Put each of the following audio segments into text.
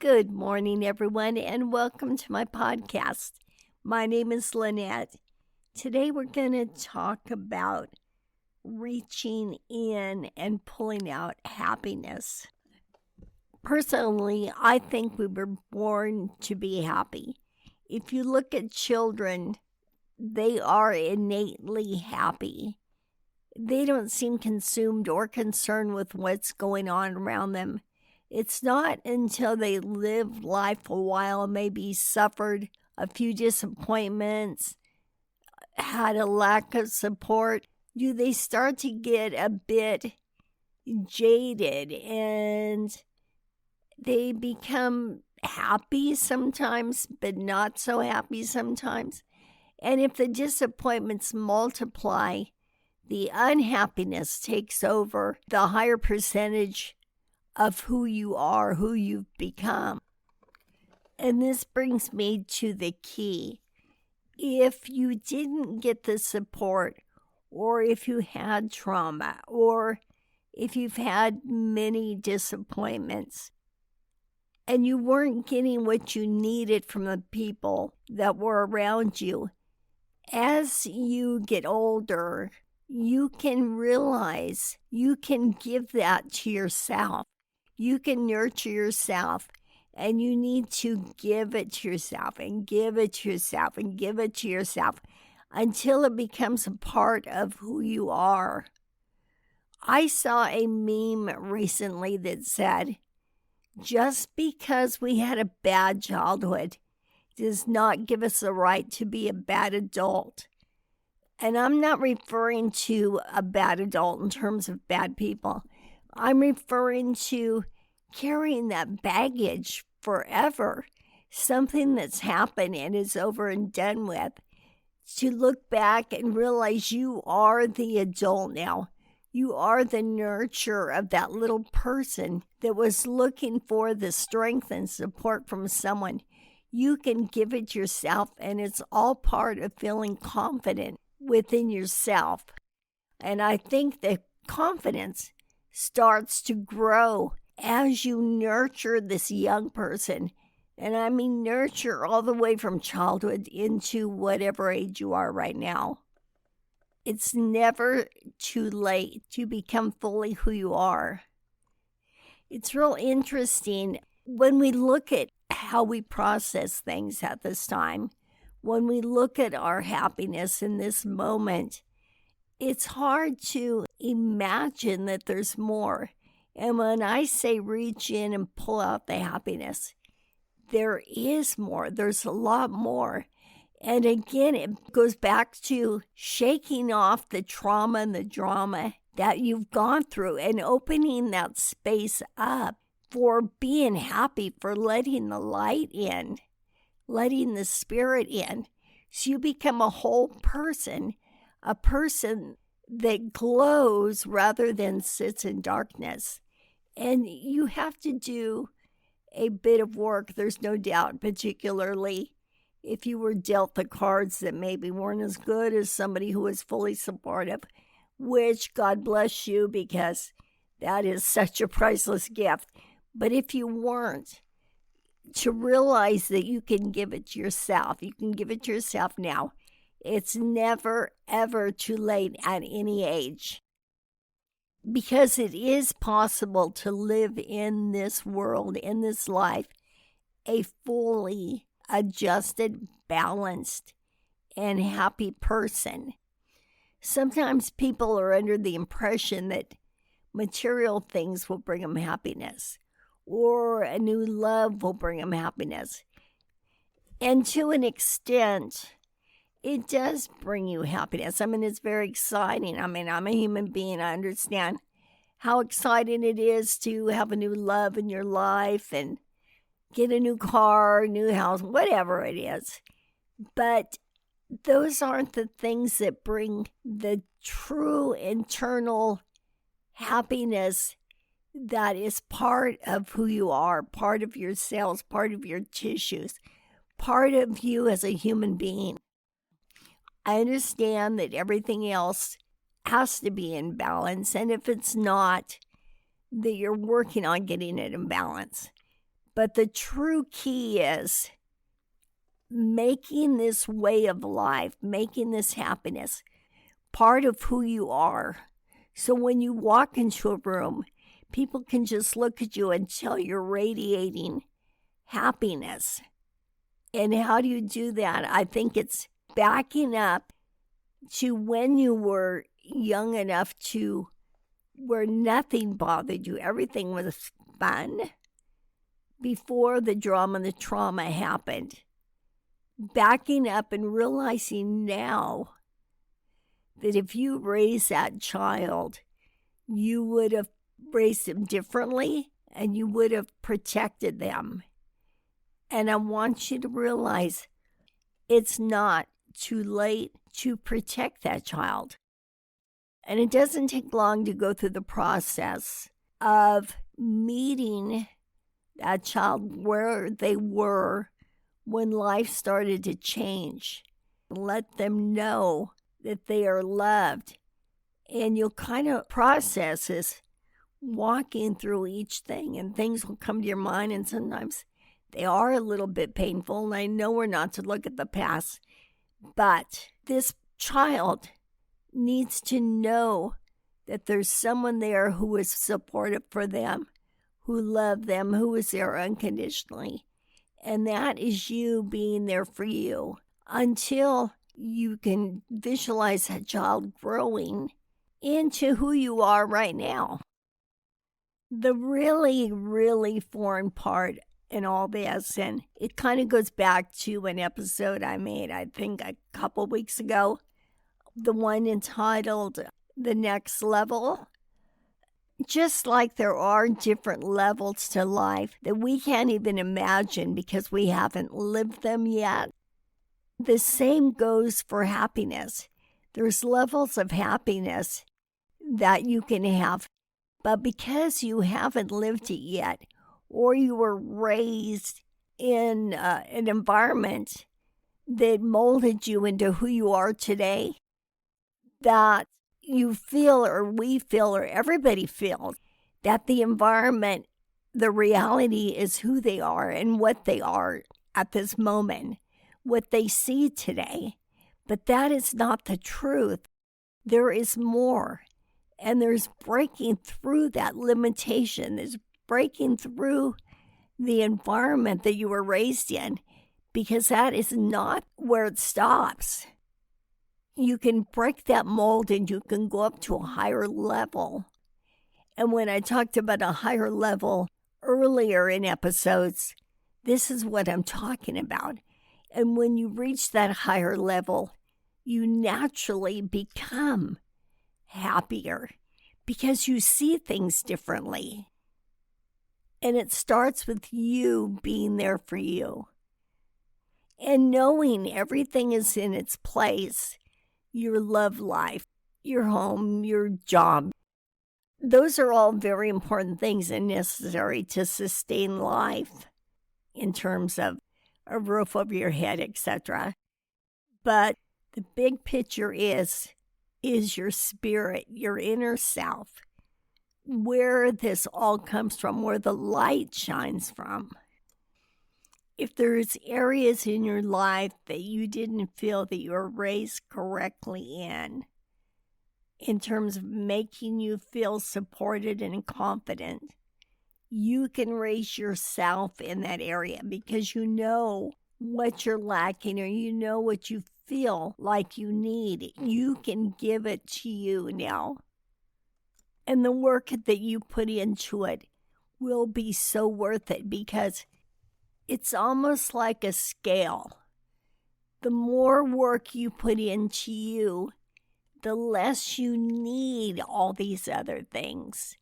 Good morning, everyone, and welcome to my podcast. My name is Lynette. Today, we're going to talk about reaching in and pulling out happiness. Personally, I think we were born to be happy. If you look at children, they are innately happy. They don't seem consumed or concerned with what's going on around them. It's not until they live life a while, maybe suffered a few disappointments, had a lack of support, do they start to get a bit jaded and they become happy sometimes, but not so happy sometimes. And if the disappointments multiply, the unhappiness takes over the higher percentage of who you are, who you've become. And this brings me to the key. If you didn't get the support, or if you had trauma, or if you've had many disappointments, and you weren't getting what you needed from the people that were around you, as you get older, you can realize you can give that to yourself. You can nurture yourself, and you need to give it to yourself and give it to yourself and give it to yourself until it becomes a part of who you are. I saw a meme recently that said, just because we had a bad childhood does not give us the right to be a bad adult. And I'm not referring to a bad adult in terms of bad people. I'm referring to carrying that baggage forever, something that's happened and is over and done with, to look back and realize you are the adult now. You are the nurturer of that little person that was looking for the strength and support from someone. You can give it yourself, and it's all part of feeling confident within yourself. And I think that confidence starts to grow as you nurture this young person. And I mean nurture all the way from childhood into whatever age you are right now. It's never too late to become fully who you are. It's real interesting when we look at how we process things at this time, when we look at our happiness in this moment. It's hard to imagine that there's more. And when I say reach in and pull out the happiness, there is more. There's a lot more. And again, it goes back to shaking off the trauma and the drama that you've gone through and opening that space up for being happy, for letting the light in, letting the spirit in. So you become a whole person, a person that glows rather than sits in darkness. And you have to do a bit of work, there's no doubt, particularly if you were dealt the cards that maybe weren't as good as somebody who was fully supportive, which God bless you, because that is such a priceless gift. But if you weren't, to realize that you can give it to yourself, you can give it to yourself now. It's never, ever too late at any age. Because it is possible to live in this world, in this life, a fully adjusted, balanced, and happy person. Sometimes people are under the impression that material things will bring them happiness, or a new love will bring them happiness. And to an extent, it does bring you happiness. I mean, it's very exciting. I mean, I'm a human being. I understand how exciting it is to have a new love in your life and get a new car, new house, whatever it is. But those aren't the things that bring the true internal happiness that is part of who you are, part of your cells, part of your tissues, part of you as a human being. I understand that everything else has to be in balance, and if it's not, that you're working on getting it in balance. But the true key is making this way of life, making this happiness part of who you are. So when you walk into a room, people can just look at you and tell you're radiating happiness. And how do you do that? I think it's backing up to when you were young enough to where nothing bothered you, everything was fun before the drama and the trauma happened. Backing up and realizing now that if you raise that child, you would have raised them differently and you would have protected them. And I want you to realize it's not too late to protect that child. And it doesn't take long to go through the process of meeting that child where they were when life started to change. Let them know that they are loved. And you'll kind of process this walking through each thing, and things will come to your mind, and sometimes they are a little bit painful. And I know we're not to look at the past, but this child needs to know that there's someone there who is supportive for them, who love them, who is there unconditionally. And that is you being there for you until you can visualize that child growing into who you are right now. The really, really foreign part in all this, and it kind of goes back to an episode I made, I think a couple weeks ago, the one entitled The Next Level. Just like there are different levels to life that we can't even imagine because we haven't lived them yet, the same goes for happiness. There's levels of happiness that you can have, but because you haven't lived it yet, or you were raised in an environment that molded you into who you are today, that you feel, or we feel, or everybody feels, that the environment, the reality is who they are and what they are at this moment, what they see today. But that is not the truth. There is more. And there's breaking through that limitation. There's breaking through the environment that you were raised in, because that is not where it stops. You can break that mold and you can go up to a higher level. And when I talked about a higher level earlier in episodes, this is what I'm talking about. And when you reach that higher level, you naturally become happier because you see things differently. And it starts with you being there for you and knowing everything is in its place. Your love life, your home, your job. Those are all very important things and necessary to sustain life in terms of a roof over your head, etc. But the big picture is your spirit, your inner self, where this all comes from, where the light shines from. If there's areas in your life that you didn't feel that you were raised correctly in terms of making you feel supported and confident, you can raise yourself in that area because you know what you're lacking, or you know what you feel like you need. You can give it to you now. And the work that you put into it will be so worth it, because it's almost like a scale. The more work you put into you, the less you need all these other things.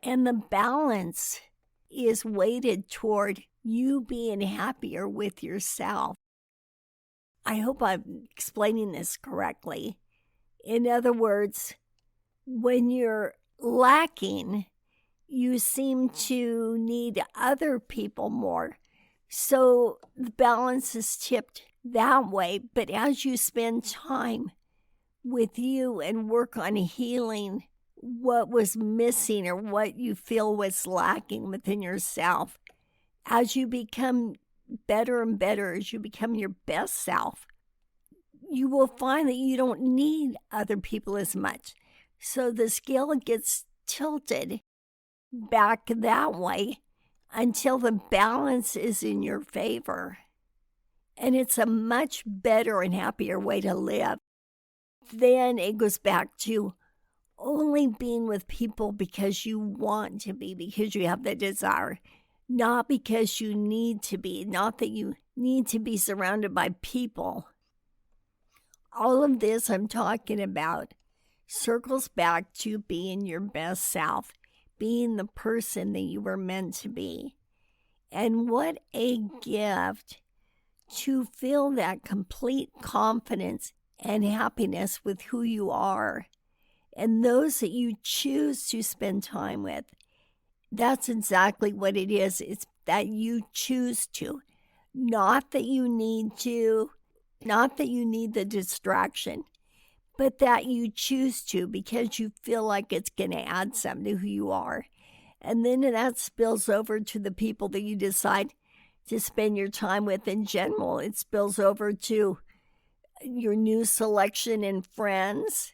And the balance is weighted toward you being happier with yourself. I hope I'm explaining this correctly. In other words, when you're lacking, you seem to need other people more. So the balance is tipped that way. But as you spend time with you and work on healing what was missing or what you feel was lacking within yourself, as you become better and better, as you become your best self, you will find that you don't need other people as much. So the scale gets tilted back that way until the balance is in your favor. And it's a much better and happier way to live. Then it goes back to only being with people because you want to be, because you have the desire, not because you need to be, not that you need to be surrounded by people. All of this I'm talking about circles back to being your best self, being the person that you were meant to be. And what a gift to feel that complete confidence and happiness with who you are and those that you choose to spend time with. That's exactly what it is. It's that you choose to, not that you need to, not that you need the distraction, but that you choose to because you feel like it's going to add something to who you are. And then that spills over to the people that you decide to spend your time with in general. It spills over to your new selection in friends,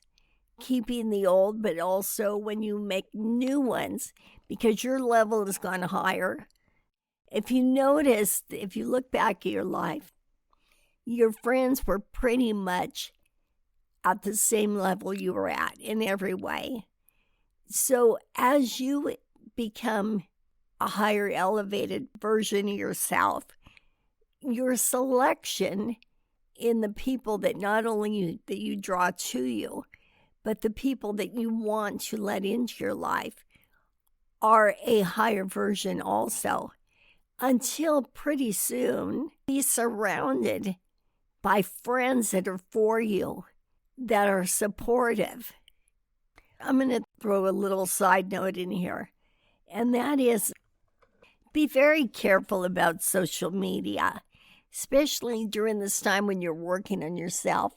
keeping the old, but also when you make new ones, because your level has gone higher. If you notice, if you look back at your life, your friends were pretty much at the same level you were at in every way. So as you become a higher elevated version of yourself, your selection in the people that not only that you draw to you, but the people that you want to let into your life are a higher version also, until pretty soon be surrounded by friends that are for you, that are supportive. I'm going to throw a little side note in here, and that is be very careful about social media, especially during this time when you're working on yourself,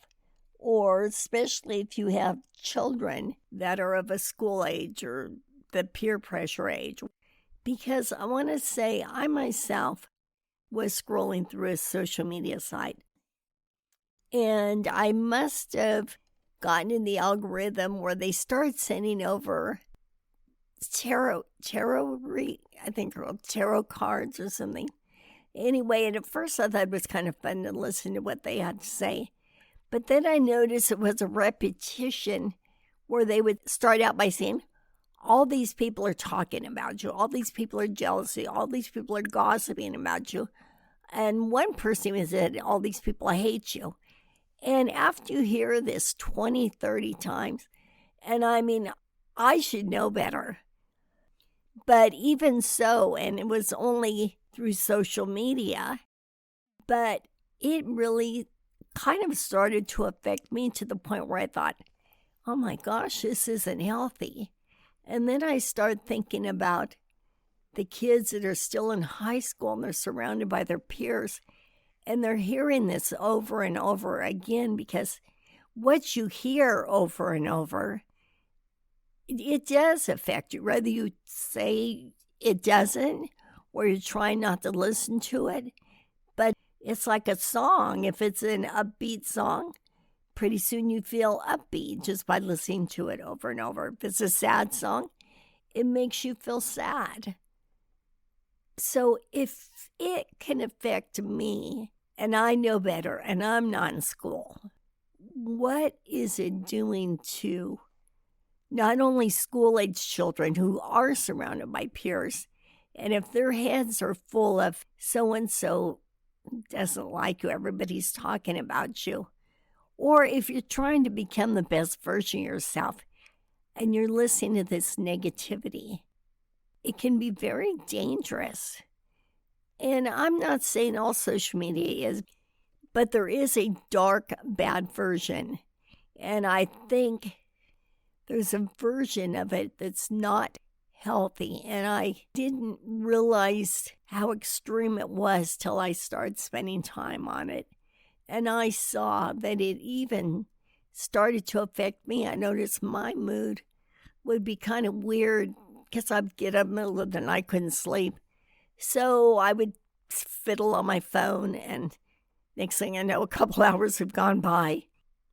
or especially if you have children that are of a school age or the peer pressure age. Because I want to say I myself was scrolling through a social media site, and I must have gotten in the algorithm where they start sending over tarot, I think they're called tarot cards or something. Anyway, and at first I thought it was kind of fun to listen to what they had to say. But then I noticed it was a repetition where they would start out by saying, all these people are talking about you. All these people are jealous. All these people are gossiping about you. And one person said, all these people hate you. And after you hear this 20, 30 times, and I mean, I should know better. But even so, and it was only through social media, but it really kind of started to affect me to the point where I thought, oh my gosh, this isn't healthy. And then I started thinking about the kids that are still in high school and they're surrounded by their peers, and they're hearing this over and over again, because what you hear over and over, it does affect you, whether you say it doesn't or you're trying not to listen to it. But it's like a song. If it's an upbeat song, pretty soon you feel upbeat just by listening to it over and over. If it's a sad song, it makes you feel sad. So if it can affect me, and I know better, and I'm not in school, what is it doing to not only school-age children who are surrounded by peers, and if their heads are full of so-and-so doesn't like you, everybody's talking about you, or if you're trying to become the best version of yourself and you're listening to this negativity, it can be very dangerous. And I'm not saying all social media is, but there is a dark, bad version. And I think there's a version of it that's not healthy. And I didn't realize how extreme it was till I started spending time on it. And I saw that it even started to affect me. I noticed my mood would be kind of weird because I'd get up in the middle of the night, couldn't sleep. So I would fiddle on my phone, and next thing I know, a couple hours have gone by,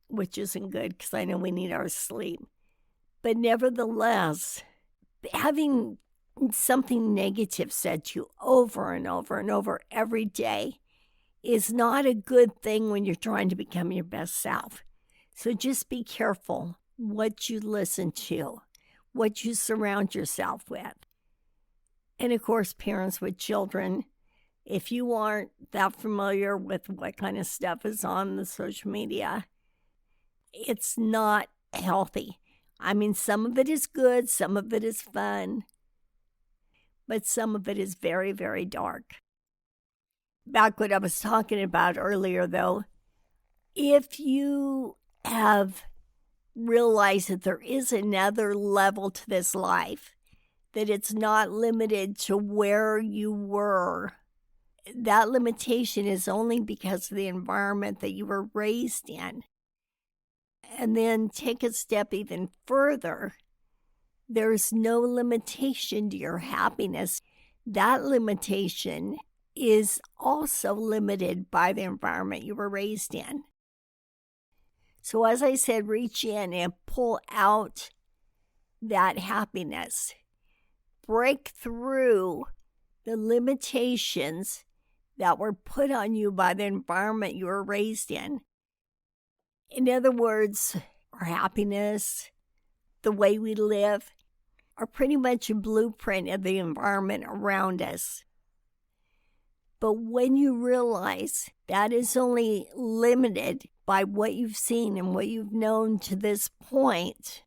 which isn't good because I know we need our sleep. But nevertheless, having something negative said to you over and over and over every day is not a good thing when you're trying to become your best self. So just be careful what you listen to, what you surround yourself with. And of course, parents with children, if you aren't that familiar with what kind of stuff is on the social media, it's not healthy. I mean, some of it is good, some of it is fun, but some of it is very, very dark. Back what I was talking about earlier, though, if you have realized that there is another level to this life, that it's not limited to where you were, that limitation is only because of the environment that you were raised in. And then take a step even further. There's no limitation to your happiness. That limitation is also limited by the environment you were raised in. So as I said, reach in and pull out that happiness. Break through the limitations that were put on you by the environment you were raised in. In other words, our happiness, the way we live, are pretty much a blueprint of the environment around us. But when you realize that is only limited by what you've seen and what you've known to this point,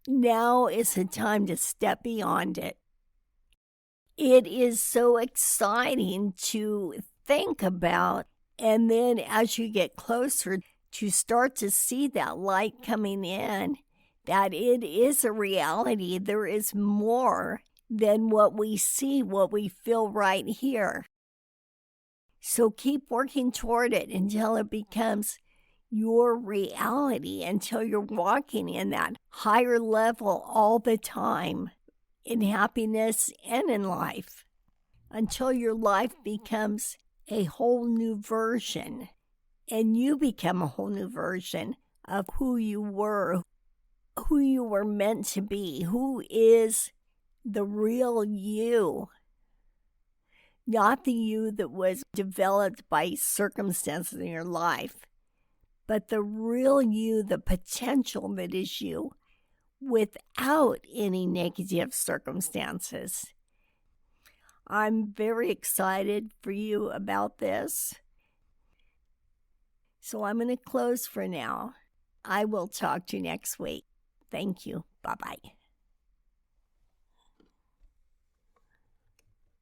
now is the time to step beyond it. It is so exciting to think about, and then as you get closer, to start to see that light coming in, that it is a reality. There is more than what we see, what we feel right here. So keep working toward it until it becomes your reality, until you're walking in that higher level all the time, in happiness and in life, until your life becomes a whole new version, and you become a whole new version of who you were meant to be, who is the real you. Not the you that was developed by circumstances in your life, but the real you, the potential that is you, without any negative circumstances. I'm very excited for you about this. So I'm going to close for now. I will talk to you next week. Thank you. Bye-bye.